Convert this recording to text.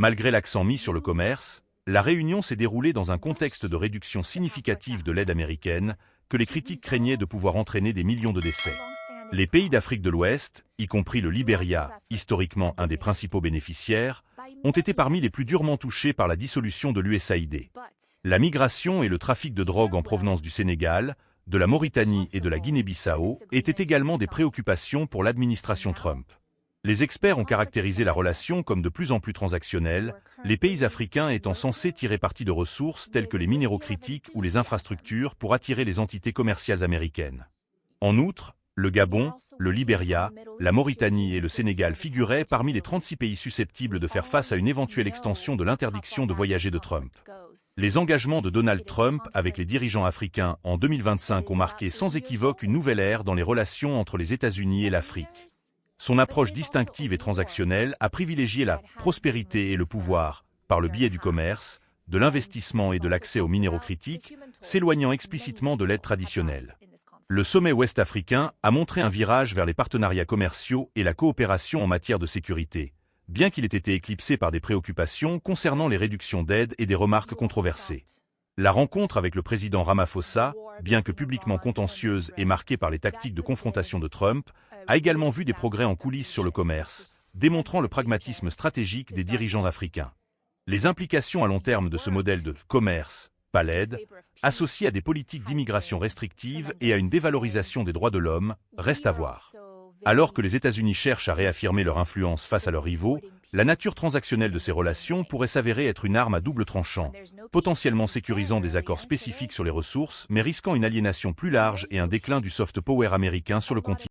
Malgré l'accent mis sur le commerce, la réunion s'est déroulée dans un contexte de réduction significative de l'aide américaine, que les critiques craignaient de pouvoir entraîner des millions de décès. Les pays d'Afrique de l'Ouest, y compris le Libéria, historiquement un des principaux bénéficiaires, ont été parmi les plus durement touchés par la dissolution de l'USAID. La migration et le trafic de drogue en provenance du Sénégal, de la Mauritanie et de la Guinée-Bissau étaient également des préoccupations pour l'administration Trump. Les experts ont caractérisé la relation comme de plus en plus transactionnelle, les pays africains étant censés tirer parti de ressources telles que les minéraux critiques ou les infrastructures pour attirer les entités commerciales américaines. En outre, le Gabon, le Libéria, la Mauritanie et le Sénégal figuraient parmi les 36 pays susceptibles de faire face à une éventuelle extension de l'interdiction de voyager de Trump. Les engagements de Donald Trump avec les dirigeants africains en 2025 ont marqué sans équivoque une nouvelle ère dans les relations entre les États-Unis et l'Afrique. Son approche distinctive et transactionnelle a privilégié la prospérité et le pouvoir, par le biais du commerce, de l'investissement et de l'accès aux minéraux critiques, s'éloignant explicitement de l'aide traditionnelle. Le sommet ouest-africain a montré un virage vers les partenariats commerciaux et la coopération en matière de sécurité, bien qu'il ait été éclipsé par des préoccupations concernant les réductions d'aide et des remarques controversées. La rencontre avec le président Ramaphosa, bien que publiquement contentieuse et marquée par les tactiques de confrontation de Trump, a également vu des progrès en coulisses sur le commerce, démontrant le pragmatisme stratégique des dirigeants africains. Les implications à long terme de ce modèle de commerce, pas l'aide, associé à des politiques d'immigration restrictives et à une dévalorisation des droits de l'homme, reste à voir. Alors que les États-Unis cherchent à réaffirmer leur influence face à leurs rivaux, la nature transactionnelle de ces relations pourrait s'avérer être une arme à double tranchant, potentiellement sécurisant des accords spécifiques sur les ressources, mais risquant une aliénation plus large et un déclin du soft power américain sur le continent.